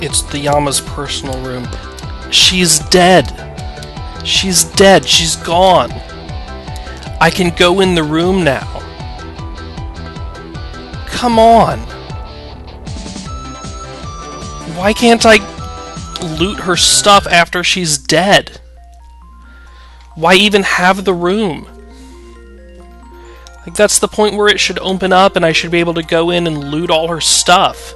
It's the Yama's personal room. She's dead. She's dead. She's gone. I can go in the room now. Come on. Why can't I loot her stuff after she's dead? Why even have the room? Like, that's the point where it should open up and I should be able to go in and loot all her stuff.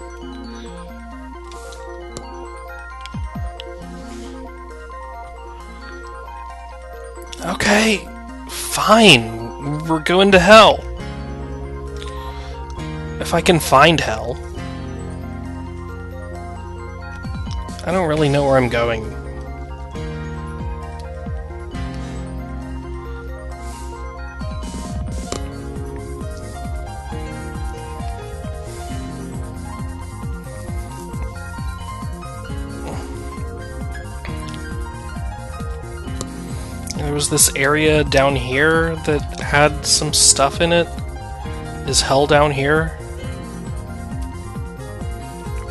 Okay, fine. We're going to hell. If I can find hell. I don't really know where I'm going. There was this area down here that had some stuff in it. Is hell down here?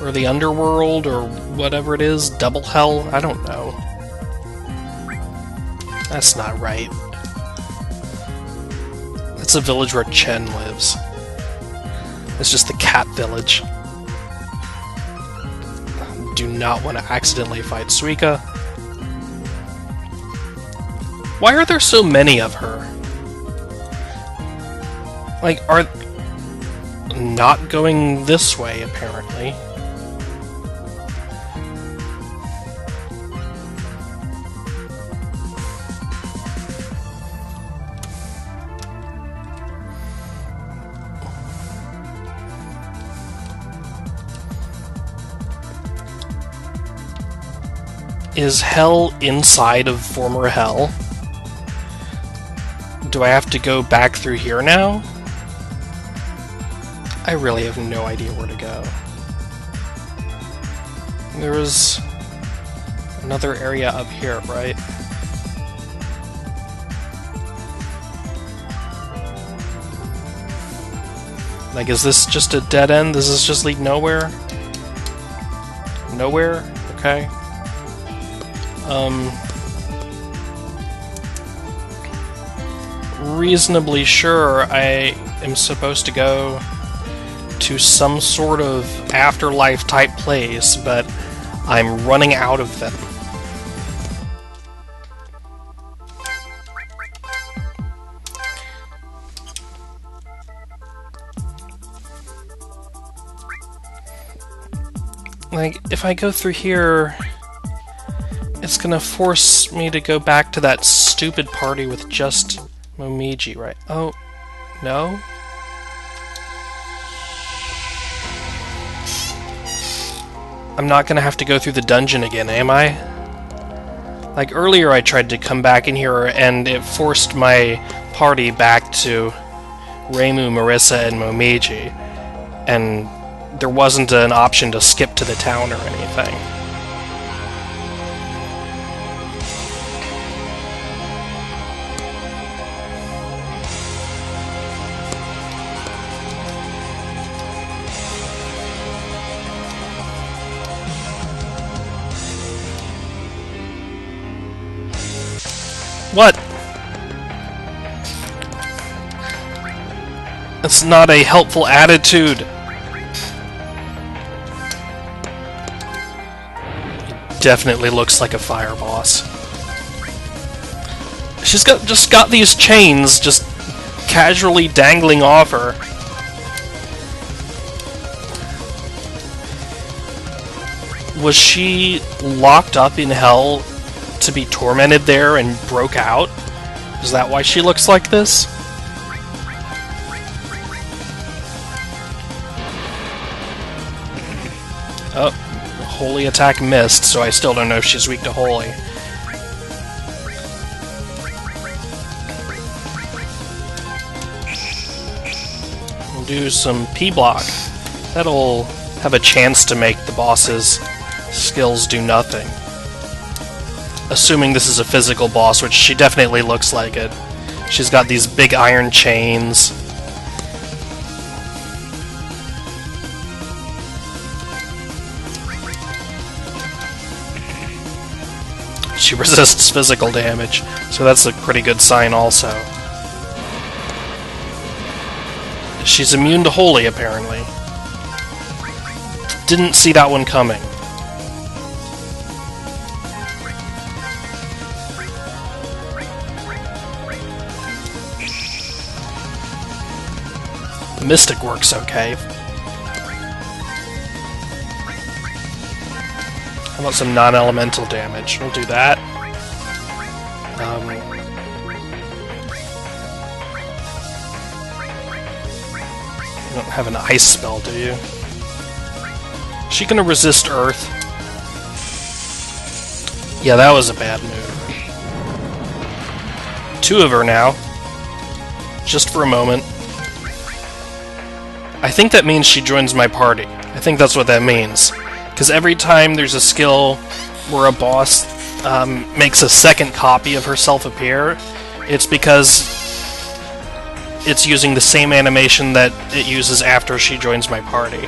Or the underworld, or whatever it is, double hell? I don't know. That's not right. That's a village where Chen lives. It's just the cat village. Do not want to accidentally fight Suika. Why are there so many of her? Like, are... not going this way, apparently. Is hell inside of former hell? Do I have to go back through here now? I really have no idea where to go. There was another area up here, right? Like, is this just a dead end? Does this just lead nowhere? Nowhere? Okay. Reasonably sure I am supposed to go to some sort of afterlife type place, but I'm running out of them. Like, if I go through here, it's gonna force me to go back to that stupid party with just Momiji, right? Oh, no? I'm not gonna have to go through the dungeon again, am I? Like, earlier I tried to come back in here and it forced my party back to Reimu, Marissa, and Momiji, and there wasn't an option to skip to the town or anything. What? That's not a helpful attitude. He definitely looks like a fire boss. She's just got these chains just casually dangling off her. Was she locked up in hell to be tormented there and broke out? Is that why she looks like this? Oh, holy attack missed, so I still don't know if she's weak to holy. We'll do some P-block. That'll have a chance to make the boss's skills do nothing. Assuming this is a physical boss, which she definitely looks like it. She's got these big iron chains. she resists physical damage, so that's a pretty good sign also. She's immune to Holy, apparently. Didn't see that one coming. Mystic works okay. How about some non-elemental damage? We'll do that. You don't have an ice spell, do you? Is she gonna resist Earth? Yeah, that was a bad move. Two of her now. Just for a moment. I think that means she joins my party. I think that's what that means. Because every time there's a skill where a boss makes a second copy of herself appear, it's because it's using the same animation that it uses after she joins my party.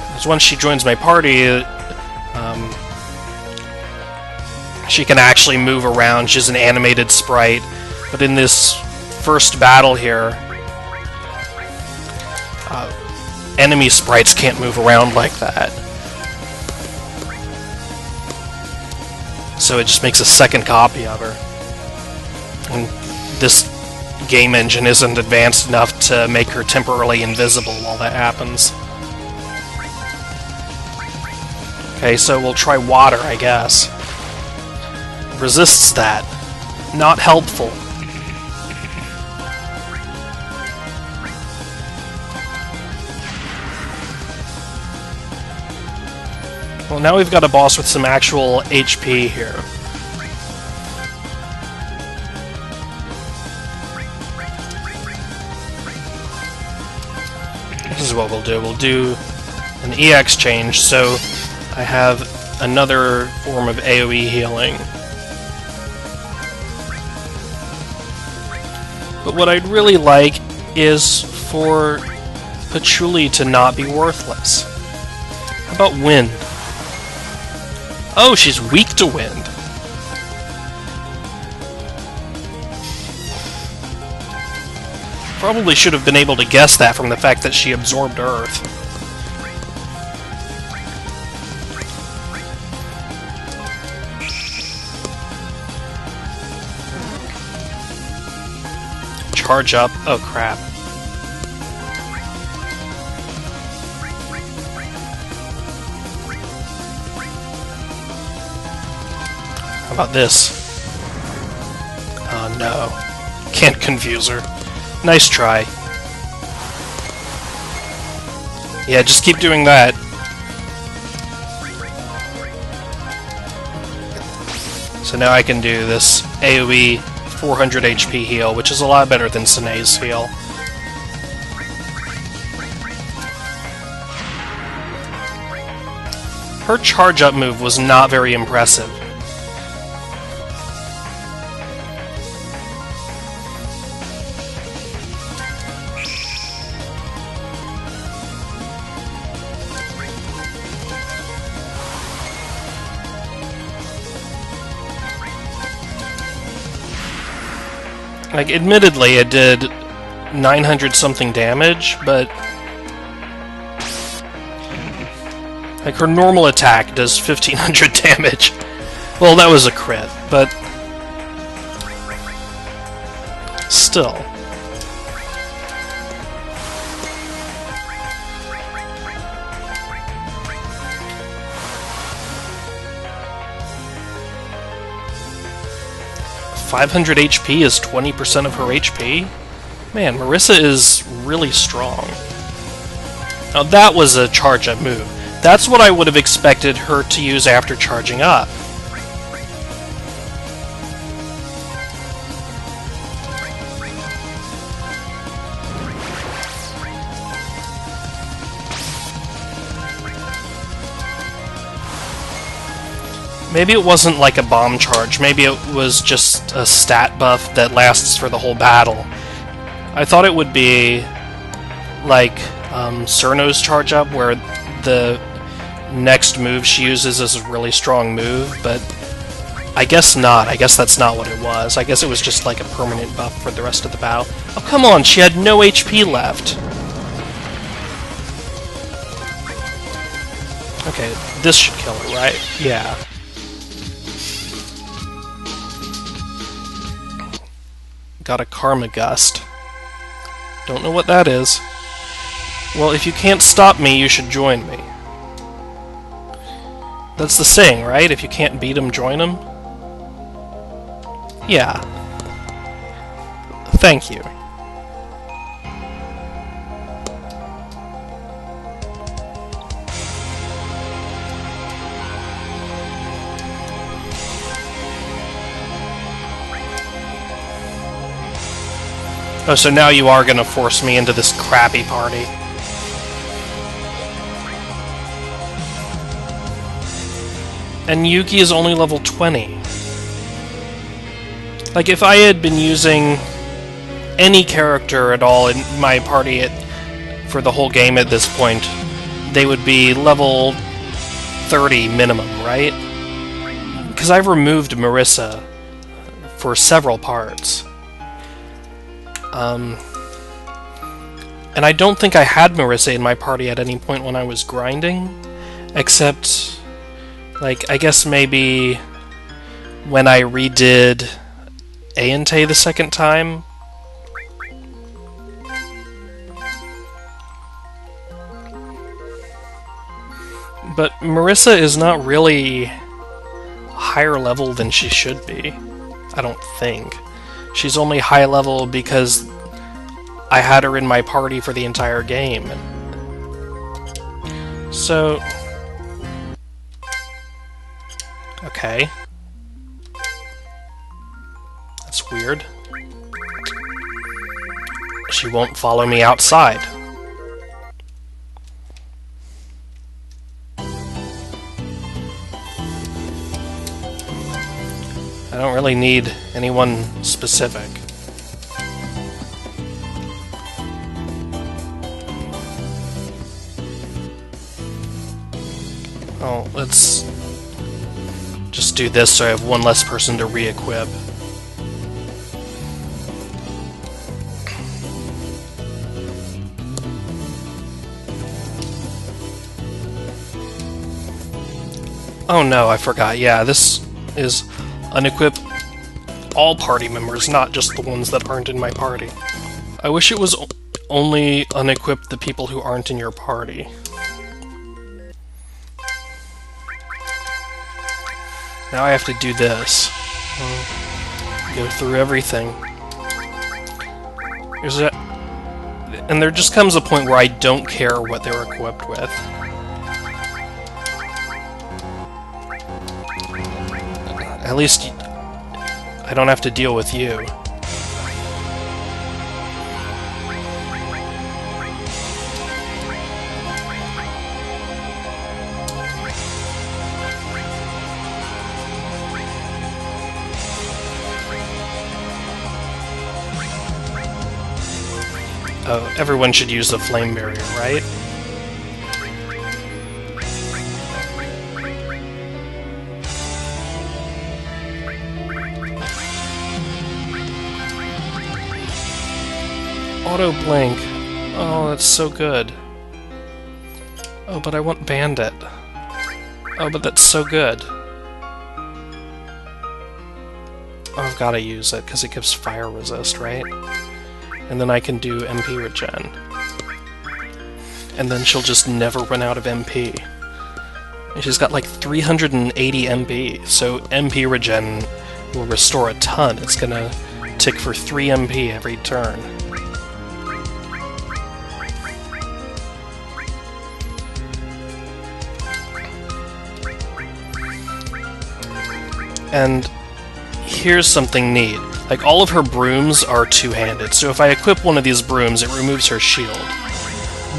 Because once she joins my party, she can actually move around. She's an animated sprite. But in this first battle here, enemy sprites can't move around like that. So it just makes a second copy of her. And this game engine isn't advanced enough to make her temporarily invisible while that happens. Okay, so we'll try water, I guess. Resists that. Not helpful. Well, now we've got a boss with some actual HP here. This is what we'll do. We'll do an EX change, so I have another form of AoE healing. But what I'd really like is for Patchouli to not be worthless. How about wind? Oh, she's weak to wind. Probably should have been able to guess that from the fact that she absorbed Earth. Charge up. Oh, crap. How about this? Oh, no. Can't confuse her. Nice try. Yeah, just keep doing that. So now I can do this AoE 400 HP heal, which is a lot better than Sine's heal. Her charge-up move was not very impressive. Like, admittedly, it did 900-something damage, but like, her normal attack does 1500 damage. Well, that was a crit, but still. .500 HP is 20% of her HP? Man, Marissa is really strong. Now that was a charge-up move. That's what I would have expected her to use after charging up. Maybe it wasn't like a bomb charge, maybe it was just a stat buff that lasts for the whole battle. I thought it would be like Cerno's charge up, where the next move she uses is a really strong move, but I guess not. I guess that's not what it was. I guess it was just like a permanent buff for the rest of the battle. Oh, come on, she had no HP left. Okay, this should kill her, right? Yeah. Got a Karma Gust. Don't know what that is. Well, if you can't stop me, you should join me. That's the saying, right? If you can't beat him, join him? Yeah. Thank you. Oh, so now you are gonna force me into this crappy party. And Yuki is only level 20. Like, if I had been using any character at all in my party for the whole game at this point, they would be level 30 minimum, right? Because I've removed Marissa for several parts. And I don't think I had Marissa in my party at any point when I was grinding, except, like, I guess maybe when I redid Aente the second time. But Marissa is not really higher level than she should be, I don't think. She's only high level because I had her in my party for the entire game. So... okay. That's weird. She won't follow me outside. I don't really need anyone specific. Oh, let's just do this so I have one less person to re-equip. Oh no, I forgot. Yeah, this is unequip all party members, not just the ones that aren't in my party. I wish it was only unequip the people who aren't in your party. Now I have to do this. Go through everything. And there just comes a point where I don't care what they're equipped with. At least I don't have to deal with you. Oh, everyone should use the flame barrier, right? Auto blink. Oh, that's so good. Oh, but I want Bandit. Oh, but that's so good. Oh, I've got to use it because it gives fire resist, right? And then I can do MP regen. And then she'll just never run out of MP. And she's got like 380 MP, so MP regen will restore a ton. It's gonna tick for 3 MP every turn. And here's something neat. Like, all of her brooms are two-handed, so if I equip one of these brooms, it removes her shield.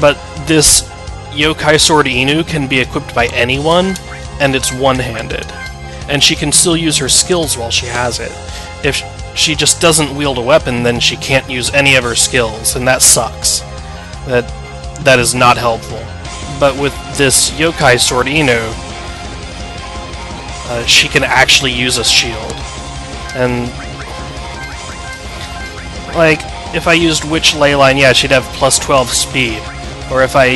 But this Yokai Sword Inu can be equipped by anyone, and it's one-handed. And she can still use her skills while she has it. If she just doesn't wield a weapon, then she can't use any of her skills, and that sucks. That is not helpful. But with this yokai sword, Inu, she can actually use a shield. And, like, if I used Witch Leyline, yeah, she'd have plus 12 speed. Or if I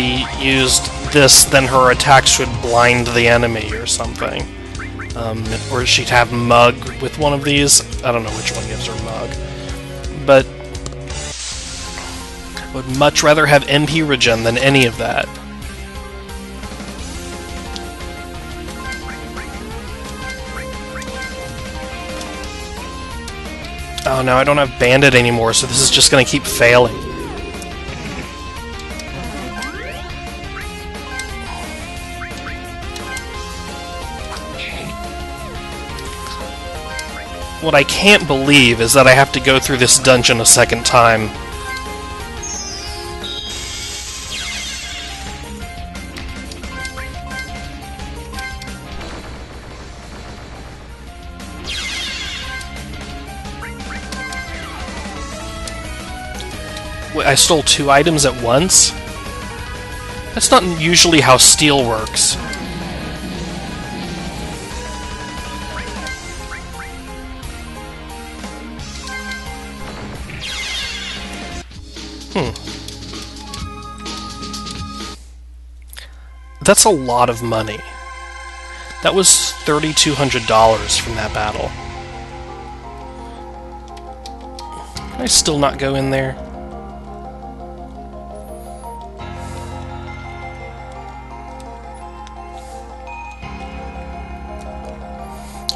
used this, then her attacks would blind the enemy or something. Or she'd have Mug with one of these. I don't know which one gives her Mug. But I would much rather have MP regen than any of that. Oh no, I don't have Bandit anymore, so this is just gonna keep failing. What I can't believe is that I have to go through this dungeon a second time. Wait, I stole 2 items at once? That's not usually how steal works. That's a lot of money. That was $3,200 from that battle. Can I still not go in there?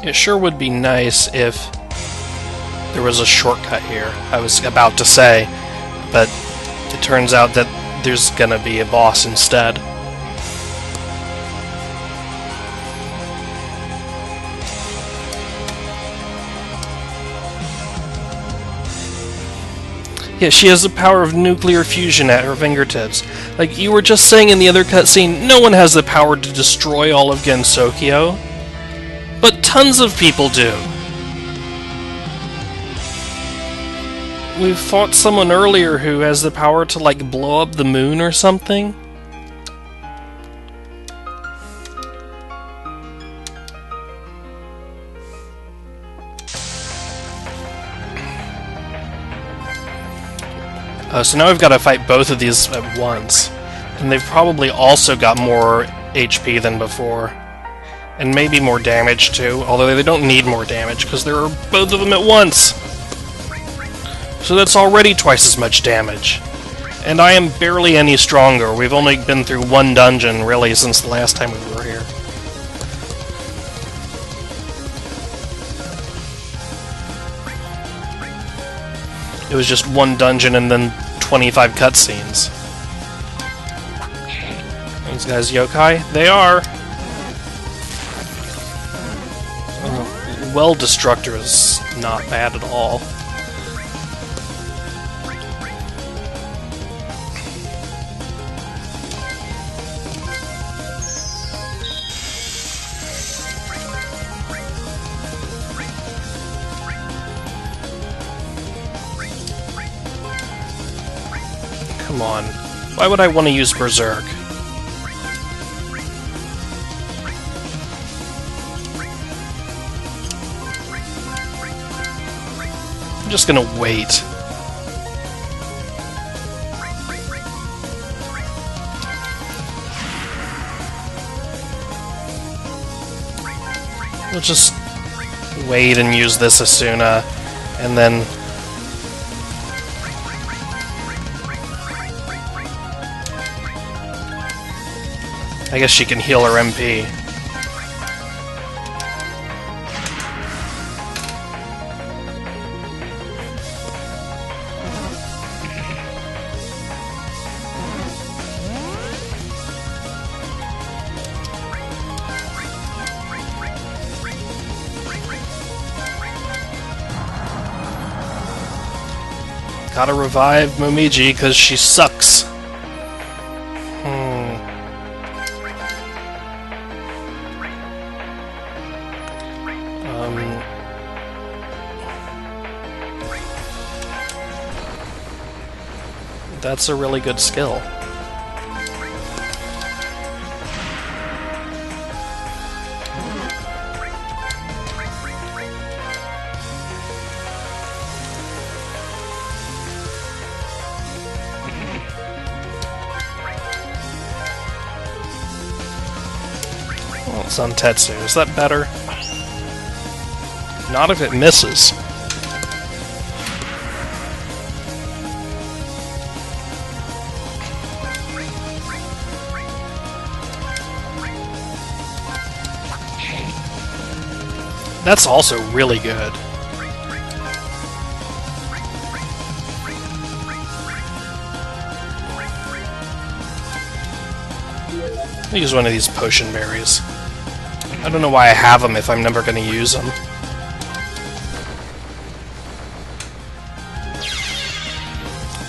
It sure would be nice if there was a shortcut here, I was about to say, but it turns out that there's gonna be a boss instead. Yeah, she has the power of nuclear fusion at her fingertips. Like you were just saying in the other cutscene, no one has the power to destroy all of Gensokyo. But tons of people do. We fought someone earlier who has the power to, like, blow up the moon or something. So now I've got to fight both of these at once. And they've probably also got more HP than before. And maybe more damage too, although they don't need more damage because there are both of them at once. So that's already twice as much damage. And I am barely any stronger. We've only been through one dungeon, really, since the last time we were here. It was just one dungeon and then 25 cutscenes. These guys yokai? They are! Well Destructor is not bad at all. Come on. Why would I want to use Berserk? I'm just gonna wait. We'll just wait and use this Asuna, and then I guess she can heal her MP. Gotta revive Momiji because she sucks. That's a really good skill. Zantetsu. Is that better? Not if it misses. That's also really good. I'll use one of these potion berries. I don't know why I have them if I'm never going to use them.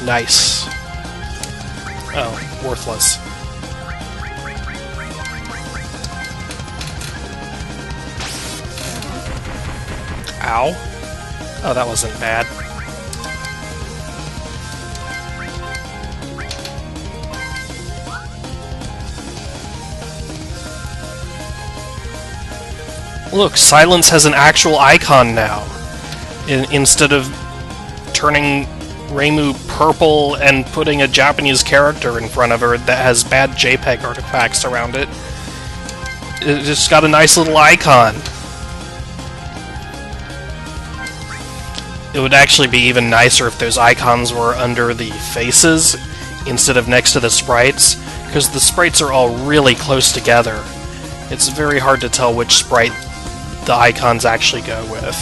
Nice. Oh, worthless. Ow. Oh, that wasn't bad. Look, Silence has an actual icon now. Instead of turning Reimu purple and putting a Japanese character in front of her that has bad JPEG artifacts around it. It just got a nice little icon. It would actually be even nicer if those icons were under the faces instead of next to the sprites, because the sprites are all really close together. It's very hard to tell which sprite the icons actually go with.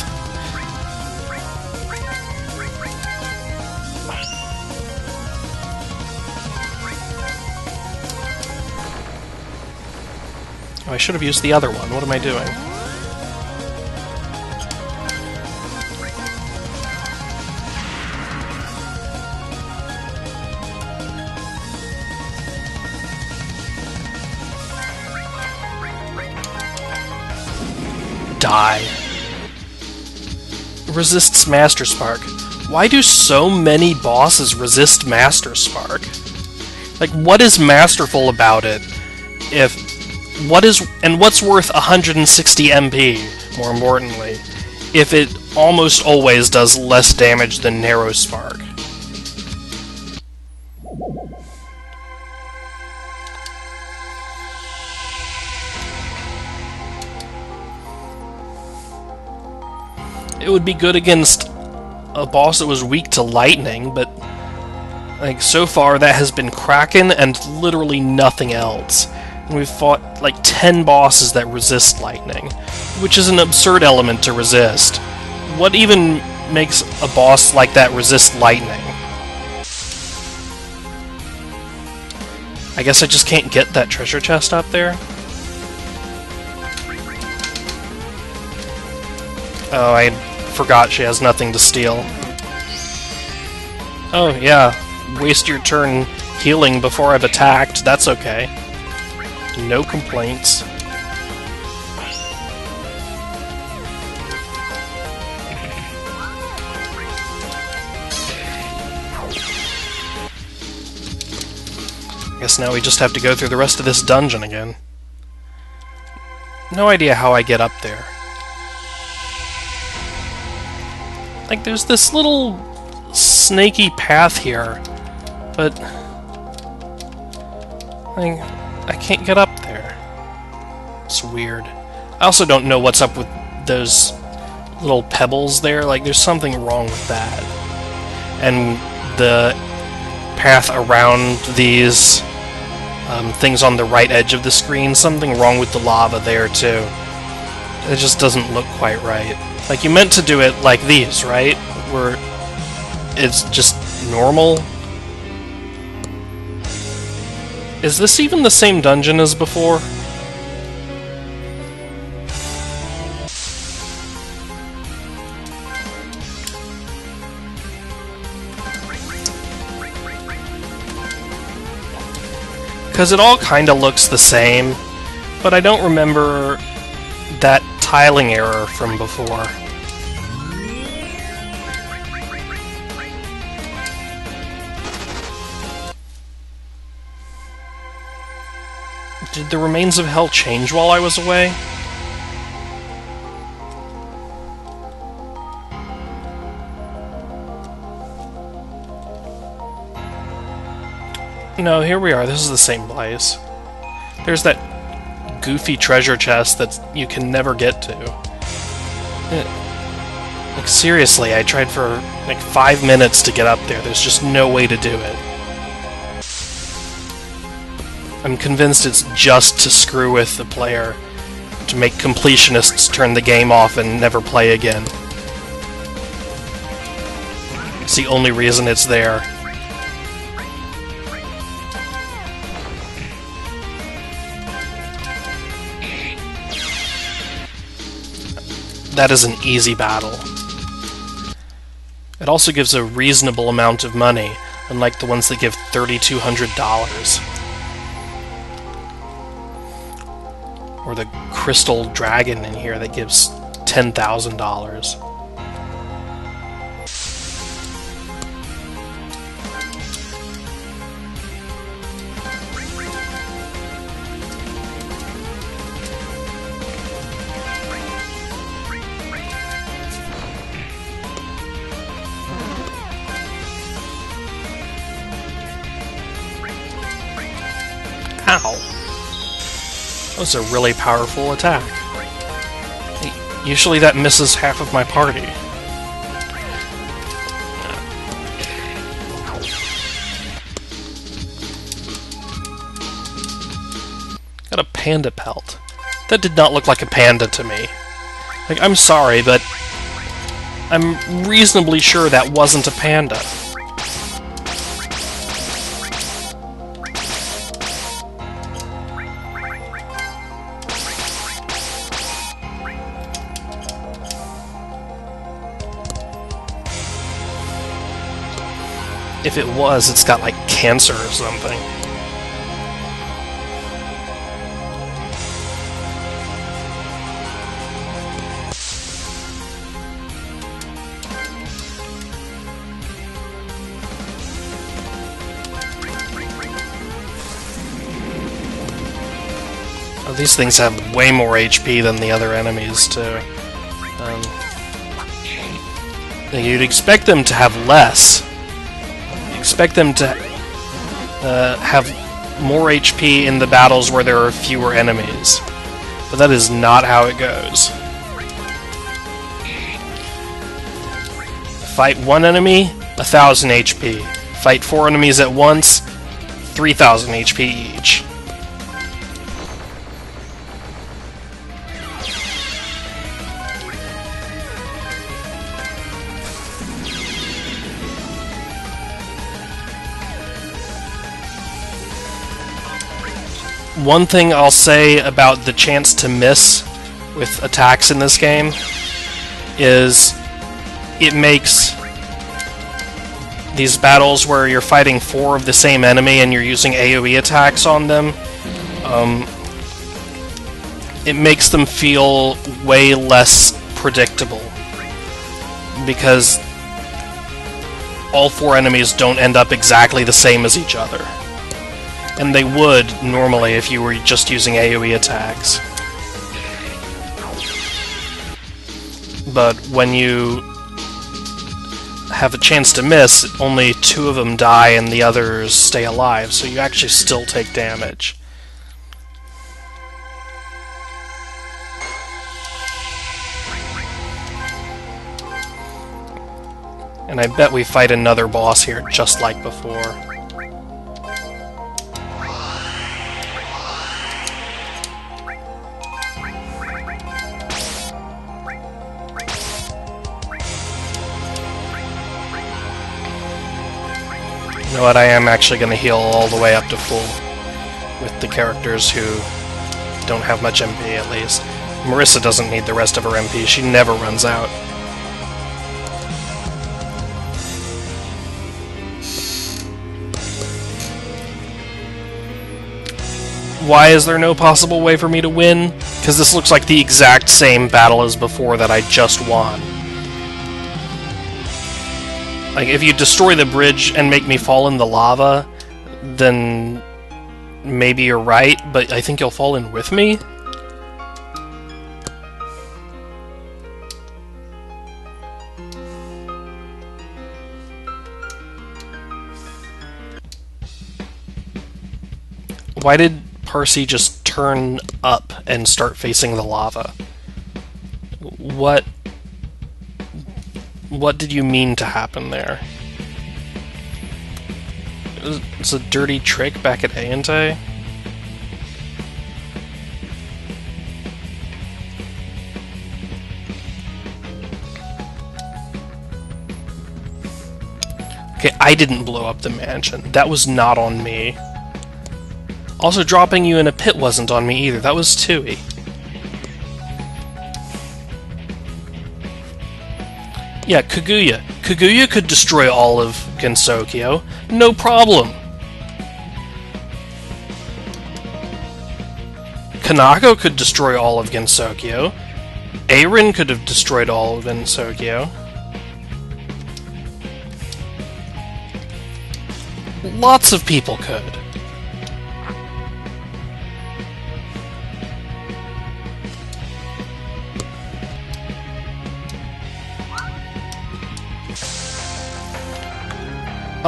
Oh, I should have used the other one. What am I doing? Die. Resists Master Spark. Why do so many bosses resist Master Spark? Like, what is masterful about it? What's worth 160 MP, more importantly, if it almost always does less damage than Narrow Spark? It would be good against a boss that was weak to lightning, but like so far that has been Kraken and literally nothing else. And we've fought like 10 bosses that resist lightning, which is an absurd element to resist. What even makes a boss like that resist lightning? I guess I just can't get that treasure chest up there? Oh, I forgot she has nothing to steal. Oh, yeah. Waste your turn healing before I've attacked. That's okay. No complaints. Guess now we just have to go through the rest of this dungeon again. No idea how I get up there. Like, there's this little snaky path here, but I can't get up there. It's weird. I also don't know what's up with those little pebbles there. Like, there's something wrong with that. And the path around these things on the right edge of the screen, something wrong with the lava there, too. It just doesn't look quite right. Like, you meant to do it like these, right? Where it's just normal. Is this even the same dungeon as before? Because it all kind of looks the same, but I don't remember that tiling error from before. Did the Remains of Hell change while I was away? No, here we are. This is the same place. There's that goofy treasure chest that you can never get to. Like, seriously, I tried for like 5 minutes to get up there. There's just no way to do it. I'm convinced it's just to screw with the player, to make completionists turn the game off and never play again. It's the only reason it's there. That is an easy battle. It also gives a reasonable amount of money, unlike the ones that give $3,200. Or the crystal dragon in here that gives $10,000. Ow! That was a really powerful attack. Usually that misses half of my party. Got a panda pelt. That did not look like a panda to me. Like, I'm sorry, but I'm reasonably sure that wasn't a panda. If it was, it's got, like, cancer or something. Oh, these things have way more HP than the other enemies, too. You'd expect them to have less. Expect them to have more HP in the battles where there are fewer enemies. But that is not how it goes. Fight one enemy, 1,000 HP. Fight 4 enemies at once, 3,000 HP each. One thing I'll say about the chance to miss with attacks in this game is it makes these battles where you're fighting 4 of the same enemy and you're using AoE attacks on them, it makes them feel way less predictable, because all 4 enemies don't end up exactly the same as each other. And they would, normally, if you were just using AoE attacks. But when you have a chance to miss, only 2 of them die and the others stay alive, so you actually still take damage. And I bet we fight another boss here, just like before. You know what, I am actually going to heal all the way up to full with the characters who don't have much MP, at least. Marissa doesn't need the rest of her MP, she never runs out. Why is there no possible way for me to win? Because this looks like the exact same battle as before that I just won. Like, if you destroy the bridge and make me fall in the lava, then maybe you're right, but I think you'll fall in with me? Why did Percy just turn up and start facing the lava? What did you mean to happen there? It's a dirty trick back at Aentei? Okay, I didn't blow up the mansion. That was not on me. Also, dropping you in a pit wasn't on me either. That was Touhou. Yeah, Kaguya. Kaguya could destroy all of Gensokyo. No problem. Kanako could destroy all of Gensokyo. Aaron could have destroyed all of Gensokyo. Lots of people could.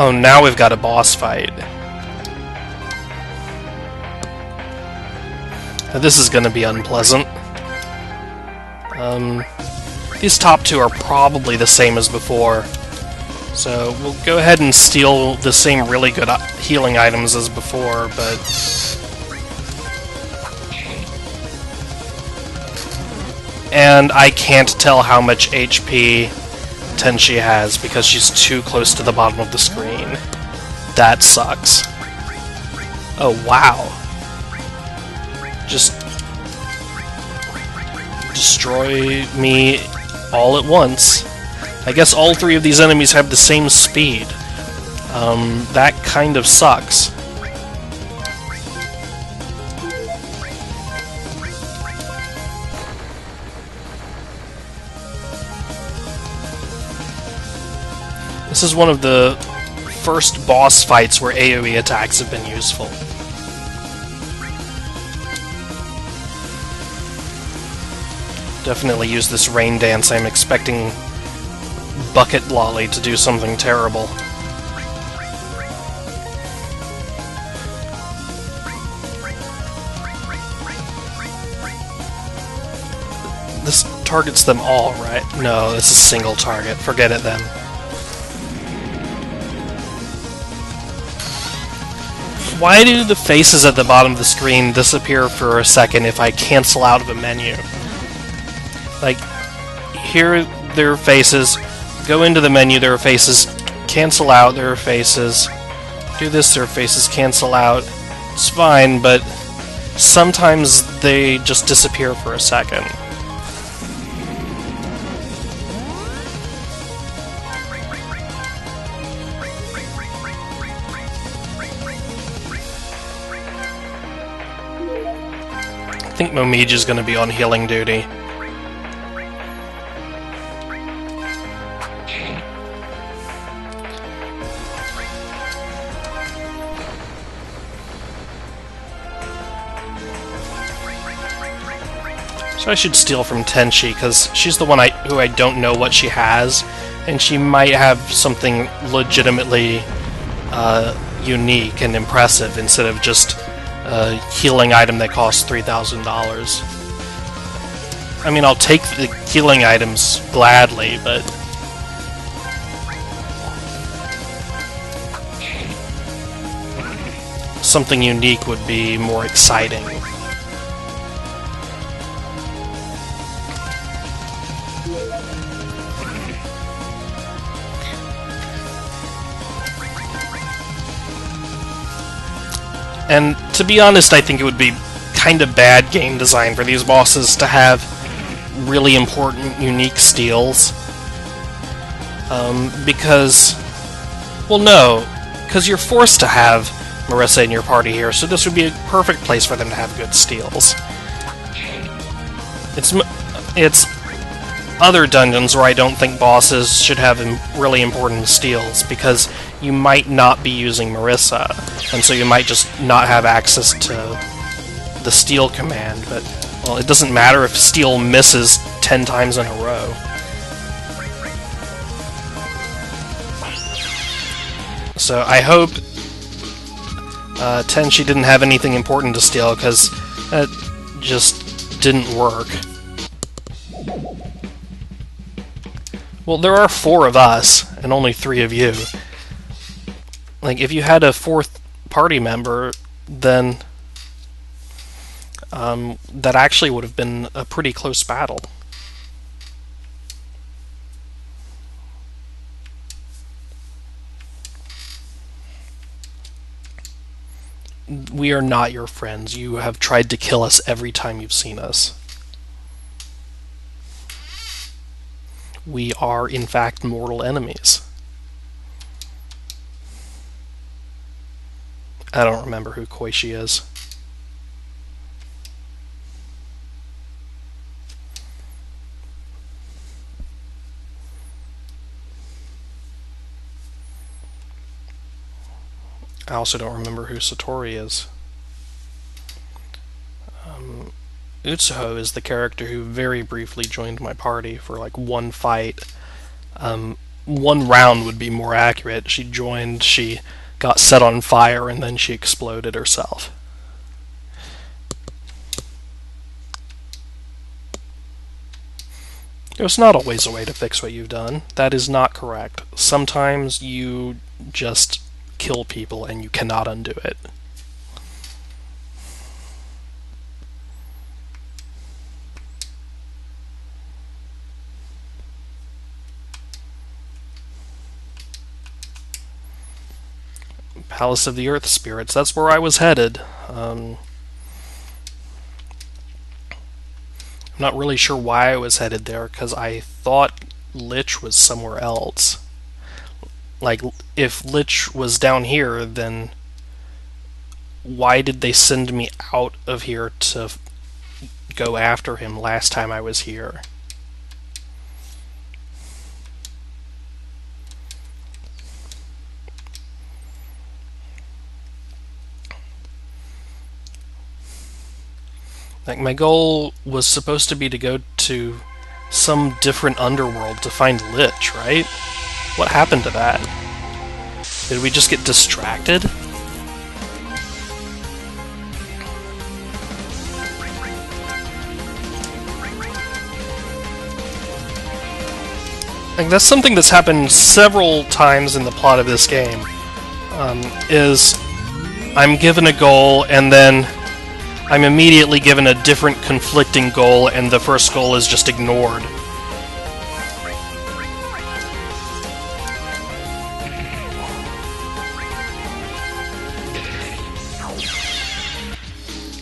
Oh, now we've got a boss fight. Now, this is gonna be unpleasant. These top two are probably the same as before. So, we'll go ahead and steal the same really good healing items as before, but... And I can't tell how much HP Tenchi has because she's too close to the bottom of the screen. That sucks. Oh, wow. Just destroy me all at once. I guess all three of these enemies have the same speed. That kind of sucks. This is one of the first boss fights where AoE attacks have been useful. Definitely use this rain dance. I'm expecting Bucket Lolly to do something terrible. This targets them all, right? No, it's a single target. Forget it then. Why do the faces at the bottom of the screen disappear for a second if I cancel out of a menu? Like, here there are faces, go into the menu, there are faces, cancel out, there are faces, do this, there are faces, cancel out. It's fine, but sometimes they just disappear for a second. I think Momiji's gonna be on healing duty. So I should steal from Tenchi, because she's the one who I don't know what she has, and she might have something legitimately unique and impressive instead of just a healing item that costs $3,000. I mean, I'll take the healing items gladly, but... something unique would be more exciting. And to be honest, I think it would be kind of bad game design for these bosses to have really important, unique steals. Because... well, no. Because you're forced to have Marissa in your party here, so this would be a perfect place for them to have good steals. It's other dungeons where I don't think bosses should have really important steals, because you might not be using Marissa, and so you might just not have access to the steal command, but, well, it doesn't matter if steal misses 10 times in a row. So I hope 10, she didn't have anything important to steal, because that just didn't work. Well, there are 4 of us, and only 3 of you. Like, if you had a 4th party member, then that actually would have been a pretty close battle. We are not your friends. You have tried to kill us every time you've seen us. We are, in fact, mortal enemies. I don't remember who Koichi is. I also don't remember who Satori is. Utsuho is the character who very briefly joined my party for like 1 fight. 1 round would be more accurate. She joined, she got set on fire, and then she exploded herself. There's not always a way to fix what you've done. That is not correct. Sometimes you just kill people and you cannot undo it. Palace of the Earth Spirits, that's where I was headed. I'm not really sure why I was headed there, because I thought Lich was somewhere else. Like, if Lich was down here, then why did they send me out of here to go after him last time I was here? Like, my goal was supposed to be to go to some different underworld to find Lich, right? What happened to that? Did we just get distracted? Like, that's something that's happened several times in the plot of this game. Is I'm given a goal, and then I'm immediately given a different conflicting goal, and the first goal is just ignored.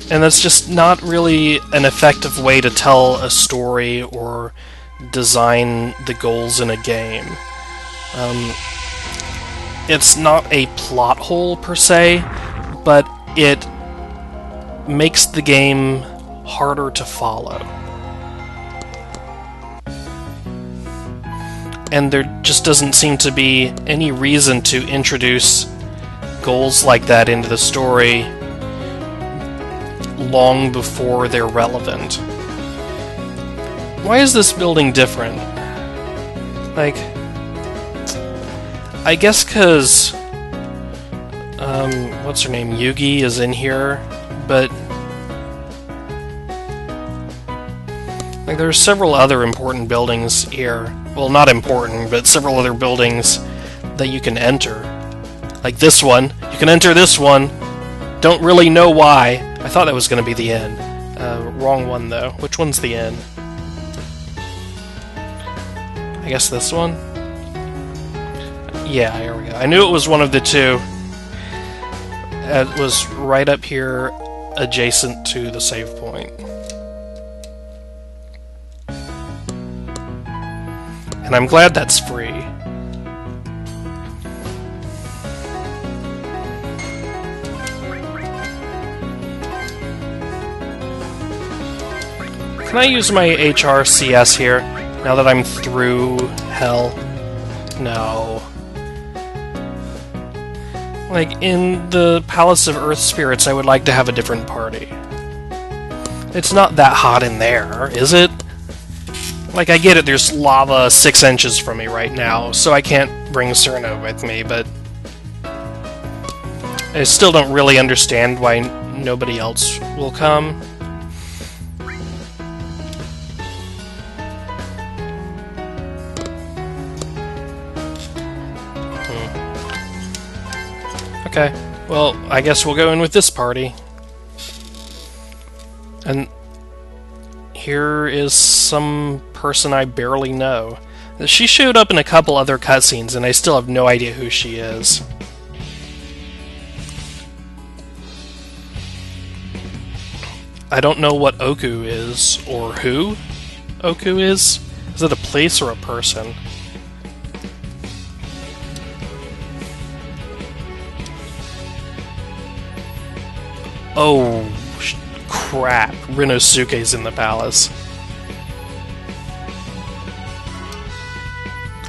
And that's just not really an effective way to tell a story or design the goals in a game. It's not a plot hole per se, but it makes the game harder to follow. And there just doesn't seem to be any reason to introduce goals like that into the story long before they're relevant. Why is this building different? Like, I guess because what's her name, Yugi, is in here, but like there are several other important buildings here. Well, not important, but several other buildings that you can enter. Like this one. You can enter this one. Don't really know why. I thought that was going to be the end. Wrong one, though. Which one's the end? I guess this one? Yeah, here we go. I knew it was one of the two. It was right up here, adjacent to the save point. And I'm glad that's free. Can I use my HRCS here, now that I'm through hell? No. Like, in the Palace of Earth Spirits, I would like to have a different party. It's not that hot in there, is it? Like, I get it, there's lava 6 inches from me right now, so I can't bring Cerno with me, but I still don't really understand why nobody else will come. Okay, well, I guess we'll go in with this party. And here is some person I barely know. She showed up in a couple other cutscenes, and I still have no idea who she is. I don't know what Oku is, or who Oku is. Is it a place or a person? Oh, crap. Rinosuke's in the palace.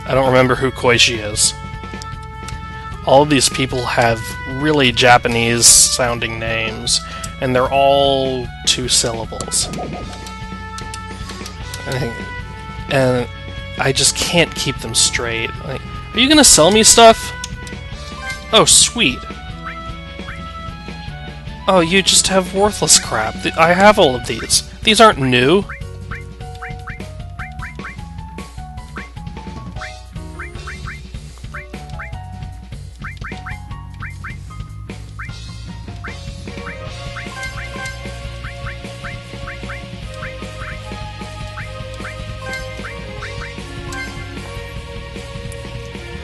I don't remember who Koichi is. All of these people have really Japanese-sounding names, and they're all 2 syllables. And I just can't keep them straight. Like, are you gonna sell me stuff? Oh, sweet. Oh, you just have worthless crap. I have all of these. These aren't new.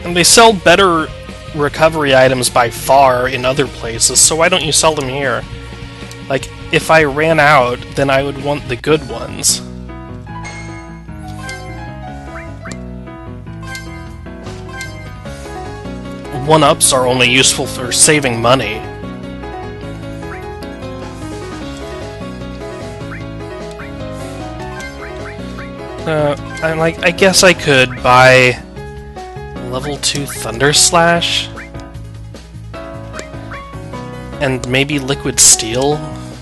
And they sell better recovery items by far in other places, so why don't you sell them here? Like, if I ran out, then I would want the good ones. One-ups are only useful for saving money. I guess I could buy level 2 Thunder Slash? And maybe Liquid Steel?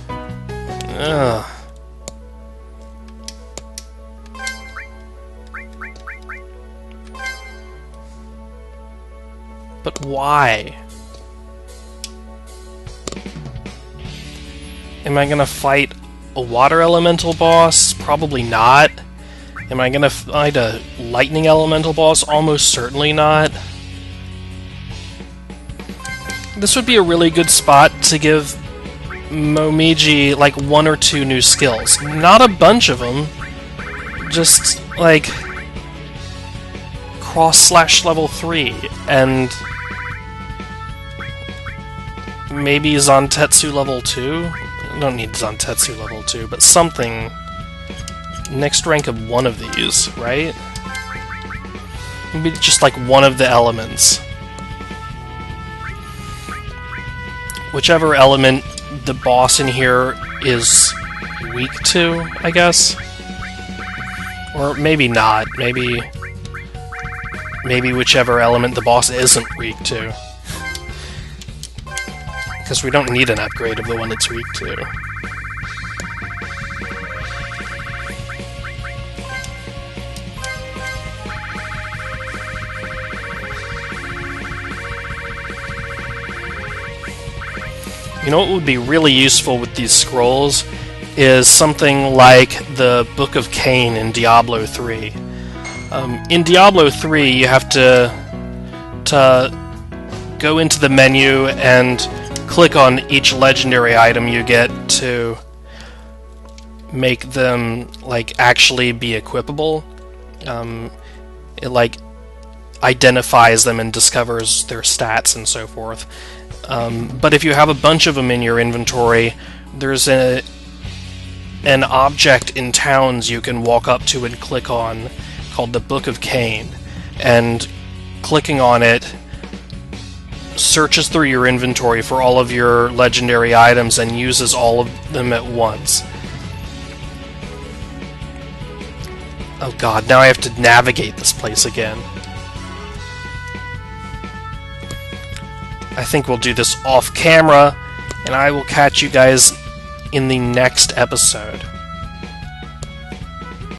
Ugh. But why? Am I gonna fight a water elemental boss? Probably not. Am I gonna fight a lightning elemental boss? Almost certainly not. This would be a really good spot to give Momiji like 1 or 2 new skills. Not a bunch of them. Just like cross/ level 3 and maybe Zantetsu level 2? I don't need Zantetsu level 2, but something. Next rank of one of these, right? Maybe just like one of the elements. Whichever element the boss in here is weak to, I guess. Or maybe not. Maybe whichever element the boss isn't weak to. Because we don't need an upgrade of the one it's weak to. You know what would be really useful with these scrolls is something like the Book of Cain in Diablo 3. In Diablo 3, you have to go into the menu and click on each legendary item you get to make them like actually be equipable. It like identifies them and discovers their stats and so forth. But if you have a bunch of them in your inventory, there's an object in towns you can walk up to and click on called the Book of Cain, and clicking on it searches through your inventory for all of your legendary items and uses all of them at once. Oh god, now I have to navigate this place again. I think we'll do this off camera, and I will catch you guys in the next episode.